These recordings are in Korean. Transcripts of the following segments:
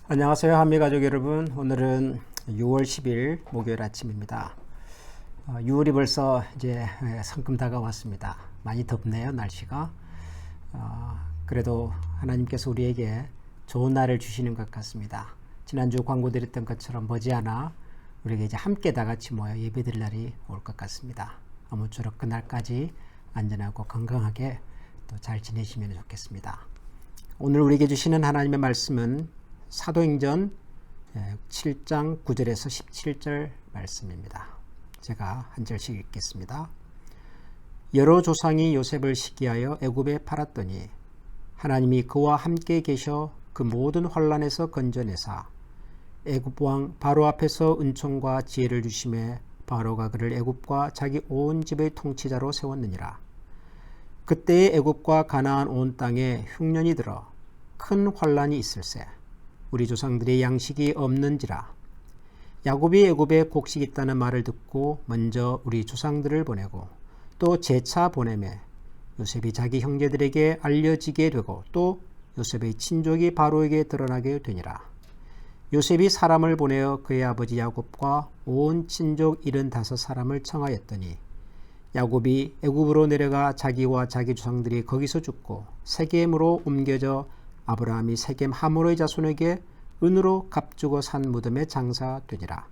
안녕하세요. 한미가족 여러분. 오늘은 6월 10일 목요일 아침입니다. 6월이 벌써 이제 성큼 다가왔습니다. 많이 덥네요, 날씨가. 그래도 하나님께서 우리에게 좋은 날을 주시는 것 같습니다. 지난주 광고 드렸던 것처럼 머지않아 우리에게 이제 함께 다 같이 모여 예배드릴 날이 올 것 같습니다. 아무쪼록 그날까지 안전하고 건강하게 또 잘 지내시면 좋겠습니다. 오늘 우리에게 주시는 하나님의 말씀은 사도행전 7장 9절에서 17절 말씀입니다. 제가 한 절씩 읽겠습니다. 여러 조상이 요셉을 시기하여 애굽에 팔았더니 하나님이 그와 함께 계셔 그 모든 환난에서 건져내사 애굽 왕 바로 앞에서 은총과 지혜를 주심에 바로가 그를 애굽과 자기 온 집의 통치자로 세웠느니라. 그때의 애굽과 가나안 온 땅에 흉년이 들어 큰 환난이 있을세. 우리 조상들의 양식이 없는지라. 야곱이 애굽에 곡식 있다는 말을 듣고 먼저 우리 조상들을 보내고 또 재차 보내매 요셉이 자기 형제들에게 알려지게 되고 또 요셉의 친족이 바로에게 드러나게 되니라. 요셉이 사람을 보내어 그의 아버지 야곱과 온 친족 75사람을 청하였더니 야곱이 애굽으로 내려가 자기와 자기 조상들이 거기서 죽고 세겜으로 옮겨져 아브라함이 세겜 하모르의 자손에게 은으로 값주고 산 무덤에 장사되니라.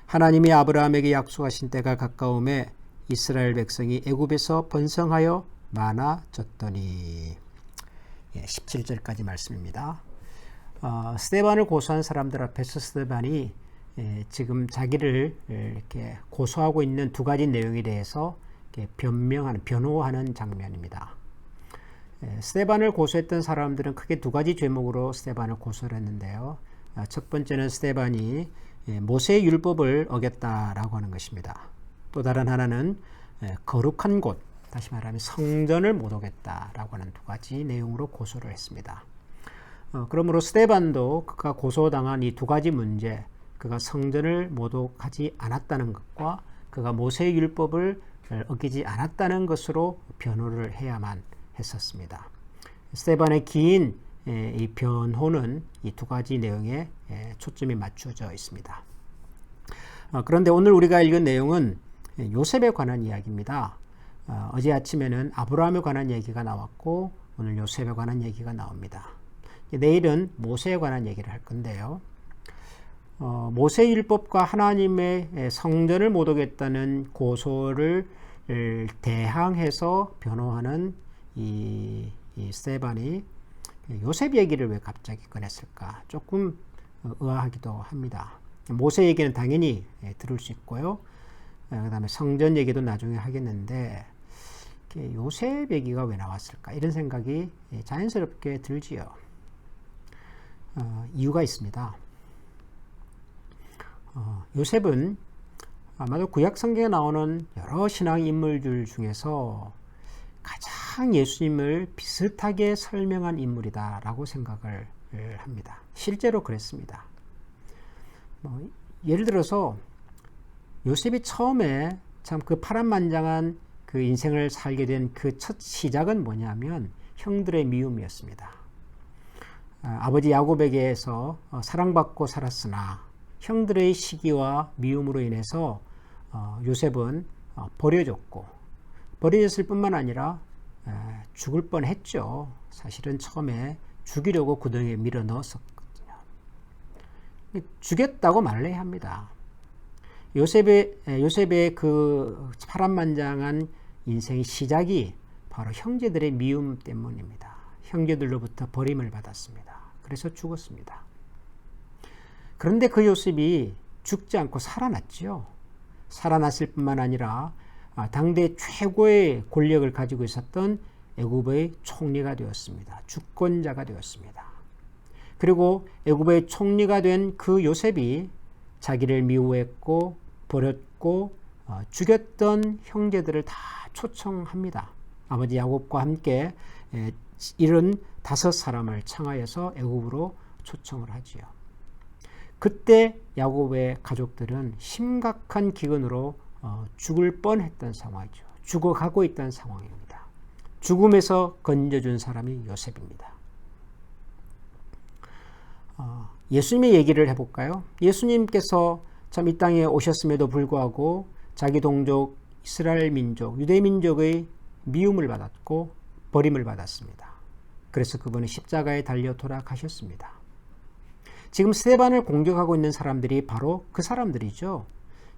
하나님이 아브라함에게 약속하신 때가 가까움에 이스라엘 백성이 애굽에서 번성하여 많아졌더니. 17절까지 말씀입니다. 스데반을 고소한 사람들 앞에서 스데반이 지금 자기를 이렇게 고소하고 있는 두 가지 내용에 대해서 변호하는 장면입니다. 스데반을 고소했던 사람들은 크게 두 가지 죄목으로 스데반을 고소를 했는데요. 첫 번째는 스데반이 모세의 율법을 어겼다라고 하는 것입니다. 또 다른 하나는 거룩한 곳, 다시 말하면 성전을 못 오겠다라고 하는 두 가지 내용으로 고소를 했습니다. 그러므로 스데반도 그가 고소당한 이 두 가지 문제, 그가 성전을 못 오가지 않았다는 것과 그가 모세의 율법을 어기지 않았다는 것으로 변호를 해야만 했었습니다. 스데반의 긴 이 변호는 이 두 가지 내용에 초점이 맞춰져 있습니다. 그런데 오늘 우리가 읽은 내용은 요셉에 관한 이야기입니다. 어제 아침에는 아브라함에 관한 얘기가 나왔고 오늘 요셉에 관한 얘기가 나옵니다. 내일은 모세에 관한 얘기를 할 건데요. 모세의 율법과 하나님의 성전을 못 오겠다는 고소를 대항해서 변호하는 이 스데반이 요셉 얘기를 왜 갑자기 꺼냈을까? 조금 의아하기도 합니다. 모세 얘기는 당연히 들을 수 있고요. 그 다음에 성전 얘기도 나중에 하겠는데 요셉 얘기가 왜 나왔을까? 이런 생각이 자연스럽게 들지요. 이유가 있습니다. 요셉은 아마도 구약 성경에 나오는 여러 신앙 인물들 중에서 가장 예수님을 비슷하게 설명한 인물이다라고 생각을 합니다. 실제로 그랬습니다. 예를 들어서 요셉이 처음에 참 그 파란만장한 그 인생을 살게 된 그 첫 시작은 뭐냐면 형들의 미움이었습니다. 아버지 야곱에게서 사랑받고 살았으나 형들의 시기와 미움으로 인해서 요셉은 버려졌고 버려졌을 뿐만 아니라 죽을 뻔했죠. 사실은 처음에 죽이려고 구덩이에 밀어 넣었었거든요. 죽였다고 말을 해야 합니다. 요셉의 그 파란만장한 인생의 시작이 바로 형제들의 미움 때문입니다. 형제들로부터 버림을 받았습니다. 그래서 죽었습니다. 그런데 그 요셉이 죽지 않고 살아났죠. 살아났을 뿐만 아니라 당대 최고의 권력을 가지고 있었던 애굽의 총리가 되었습니다. 주권자가 되었습니다. 그리고 애굽의 총리가 된 그 요셉이 자기를 미워했고 버렸고 죽였던 형제들을 다 초청합니다. 아버지 야곱과 함께 75사람을 청하여서 애굽으로 초청을 하지요. 그때 야곱의 가족들은 심각한 기근으로 죽을 뻔했던 상황이죠. 죽어가고 있던 상황입니다. 죽음에서 건져준 사람이 요셉입니다. 예수님의 얘기를 해볼까요? 예수님께서 참 이 땅에 오셨음에도 불구하고 자기 동족 이스라엘 민족, 유대 민족의 미움을 받았고 버림을 받았습니다. 그래서 그분은 십자가에 달려 돌아가셨습니다. 지금 스데반을 공격하고 있는 사람들이 바로 그 사람들이죠.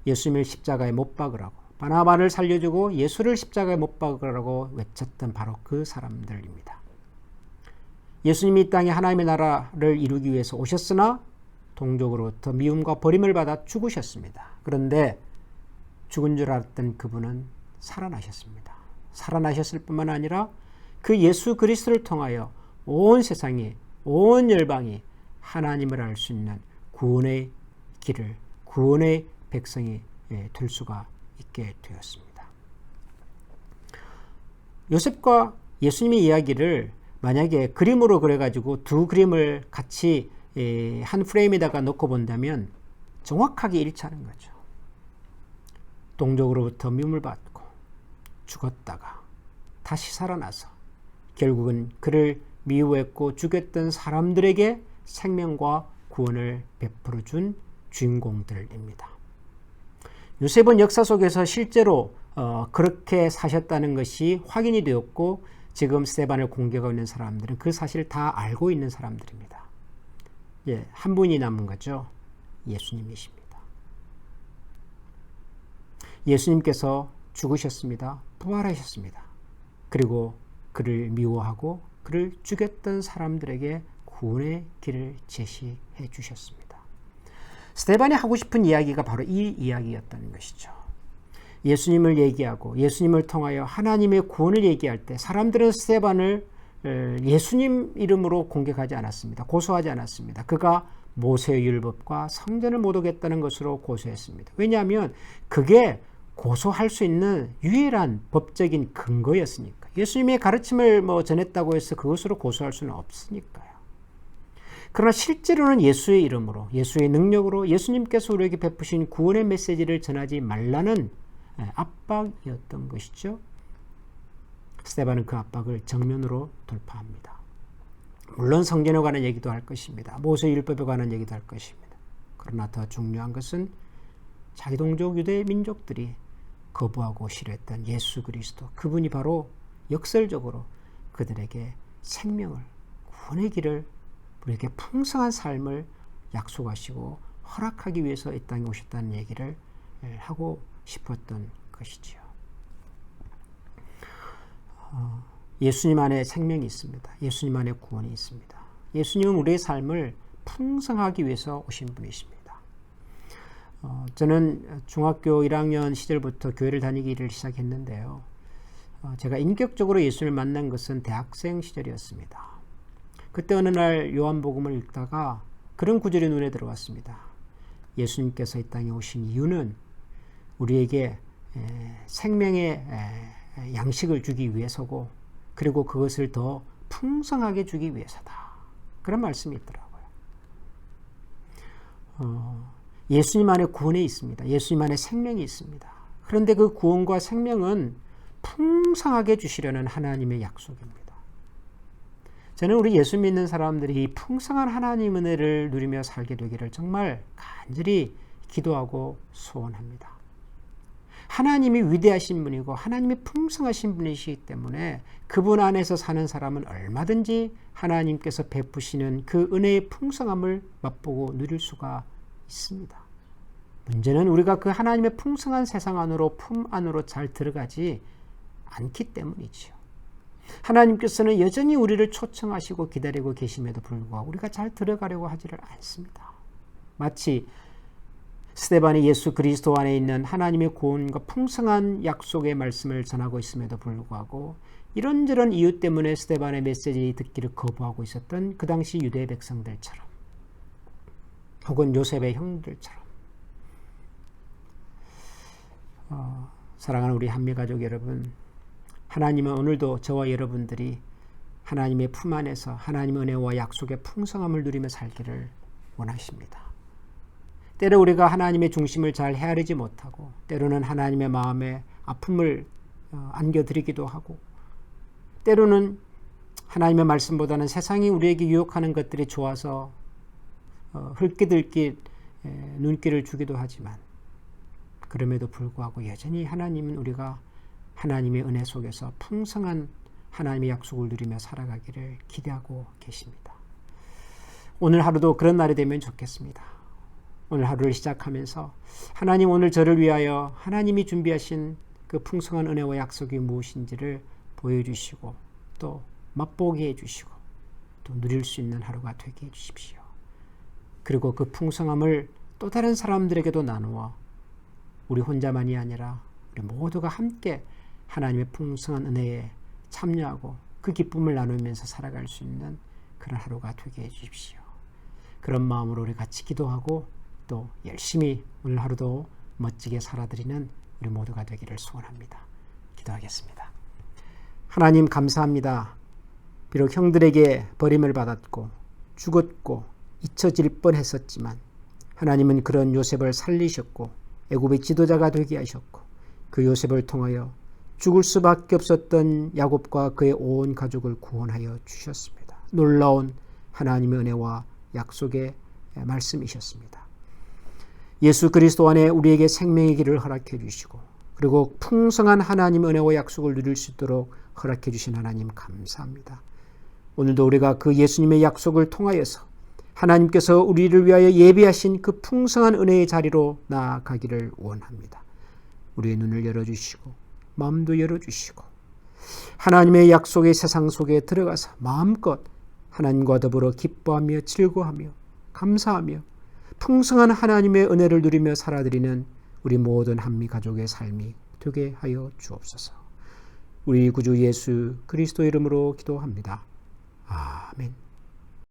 예수님을 십자가에 못 박으라고, 바나바를 살려주고 예수를 십자가에 못 박으라고 외쳤던 바로 그 사람들입니다. 예수님이 이 땅에 하나님의 나라를 이루기 위해서 오셨으나 동족으로부터 미움과 버림을 받아 죽으셨습니다. 그런데 죽은 줄 알았던 그분은 살아나셨습니다. 살아나셨을 뿐만 아니라 그 예수 그리스도를 통하여 온 세상이, 온 열방이 하나님을 알 수 있는 구원의 길을, 구원의 백성이 될 수가 있게 되었습니다. 요셉과 예수님의 이야기를 만약에 그림으로 그려가지고 두 그림을 같이 한 프레임에다가 놓고 본다면 정확하게 일치하는 거죠. 동족으로부터 미움을 받고 죽었다가 다시 살아나서 결국은 그를 미워했고 죽였던 사람들에게 생명과 구원을 베풀어 준 주인공들입니다. 요셉은 역사 속에서 실제로 그렇게 사셨다는 것이 확인이 되었고 지금 스데반을 공격하고 있는 사람들은 그 사실을 다 알고 있는 사람들입니다. 한 분이 남은 거죠. 예수님이십니다. 예수님께서 죽으셨습니다. 부활하셨습니다. 그리고 그를 미워하고 그를 죽였던 사람들에게 구원의 길을 제시해 주셨습니다. 스데반이 하고 싶은 이야기가 바로 이 이야기였다는 것이죠. 예수님을 얘기하고 예수님을 통하여 하나님의 구원을 얘기할 때 사람들은 스데반을 예수님 이름으로 공격하지 않았습니다. 고소하지 않았습니다. 그가 모세의 율법과 성전을 모독했다는 것으로 고소했습니다. 왜냐하면 그게 고소할 수 있는 유일한 법적인 근거였으니까. 예수님의 가르침을 전했다고 해서 그것으로 고소할 수는 없으니까요. 그러나 실제로는 예수의 이름으로, 예수의 능력으로 예수님께서 우리에게 베푸신 구원의 메시지를 전하지 말라는 압박이었던 것이죠. 스데반은 그 압박을 정면으로 돌파합니다. 물론 성전에 관한 얘기도 할 것입니다. 모세 율법에 관한 얘기도 할 것입니다. 그러나 더 중요한 것은 자기 동족 유대 민족들이 거부하고 싫어했던 예수 그리스도, 그분이 바로 역설적으로 그들에게 생명을, 구원의 길을, 우리에게 풍성한 삶을 약속하시고 허락하기 위해서 이 땅에 오셨다는 얘기를 하고 싶었던 것이지요. 예수님 안에 생명이 있습니다. 예수님 안에 구원이 있습니다. 예수님은 우리의 삶을 풍성하기 위해서 오신 분이십니다. 저는 중학교 1학년 시절부터 교회를 다니기를 시작했는데요. 제가 인격적으로 예수님을 만난 것은 대학생 시절이었습니다. 그때 어느 날 요한복음을 읽다가 그런 구절이 눈에 들어왔습니다. 예수님께서 이 땅에 오신 이유는 우리에게 생명의 양식을 주기 위해서고 그리고 그것을 더 풍성하게 주기 위해서다. 그런 말씀이 있더라고요. 예수님 안에 구원이 있습니다. 예수님 안에 생명이 있습니다. 그런데 그 구원과 생명은 풍성하게 주시려는 하나님의 약속입니다. 저는 우리 예수 믿는 사람들이 이 풍성한 하나님의 은혜를 누리며 살게 되기를 정말 간절히 기도하고 소원합니다. 하나님이 위대하신 분이고 하나님이 풍성하신 분이시기 때문에 그분 안에서 사는 사람은 얼마든지 하나님께서 베푸시는 그 은혜의 풍성함을 맛보고 누릴 수가 있습니다. 문제는 우리가 그 하나님의 풍성한 세상 안으로, 품 안으로 잘 들어가지 않기 때문이지요. 하나님께서는 여전히 우리를 초청하시고 기다리고 계심에도 불구하고 우리가 잘 들어가려고 하지를 않습니다. 마치 스데반이 예수 그리스도 안에 있는 하나님의 구원과 풍성한 약속의 말씀을 전하고 있음에도 불구하고 이런저런 이유 때문에 스데반의 메시지 듣기를 거부하고 있었던 그 당시 유대 백성들처럼 혹은 요셉의 형들처럼 사랑하는 우리 한미가족 여러분, 하나님은 오늘도 저와 여러분들이 하나님의 품 안에서 하나님의 은혜와 약속의 풍성함을 누리며 살기를 원하십니다. 때로 우리가 하나님의 중심을 잘 헤아리지 못하고 때로는 하나님의 마음에 아픔을 안겨드리기도 하고 때로는 하나님의 말씀보다는 세상이 우리에게 유혹하는 것들이 좋아서 흘끼들끼 눈길을 주기도 하지만 그럼에도 불구하고 여전히 하나님은 우리가 하나님의 은혜 속에서 풍성한 하나님의 약속을 누리며 살아가기를 기대하고 계십니다. 오늘 하루도 그런 날이 되면 좋겠습니다. 오늘 하루를 시작하면서 하나님 오늘 저를 위하여 하나님이 준비하신 그 풍성한 은혜와 약속이 무엇인지를 보여주시고 또 맛보게 해주시고 또 누릴 수 있는 하루가 되게 해주십시오. 그리고 그 풍성함을 또 다른 사람들에게도 나누어 우리 혼자만이 아니라 우리 모두가 함께 하나님의 풍성한 은혜에 참여하고 그 기쁨을 나누면서 살아갈 수 있는 그런 하루가 되게 해주십시오. 그런 마음으로 우리 같이 기도하고 또 열심히 오늘 하루도 멋지게 살아드리는 우리 모두가 되기를 소원합니다. 기도하겠습니다. 하나님 감사합니다. 비록 형들에게 버림을 받았고 죽었고 잊혀질 뻔했었지만 하나님은 그런 요셉을 살리셨고 애굽의 지도자가 되게 하셨고 그 요셉을 통하여 죽을 수밖에 없었던 야곱과 그의 온 가족을 구원하여 주셨습니다. 놀라운 하나님의 은혜와 약속의 말씀이셨습니다. 예수 그리스도 안에 우리에게 생명의 길을 허락해 주시고 그리고 풍성한 하나님의 은혜와 약속을 누릴 수 있도록 허락해 주신 하나님 감사합니다. 오늘도 우리가 그 예수님의 약속을 통하여서 하나님께서 우리를 위하여 예비하신 그 풍성한 은혜의 자리로 나아가기를 원합니다. 우리의 눈을 열어주시고 마음도 열어주시고 하나님의 약속의 세상 속에 들어가서 마음껏 하나님과 더불어 기뻐하며 즐거워하며 감사하며 풍성한 하나님의 은혜를 누리며 살아드리는 우리 모든 한미 가족의 삶이 되게 하여 주옵소서. 우리 구주 예수 그리스도 이름으로 기도합니다. 아멘.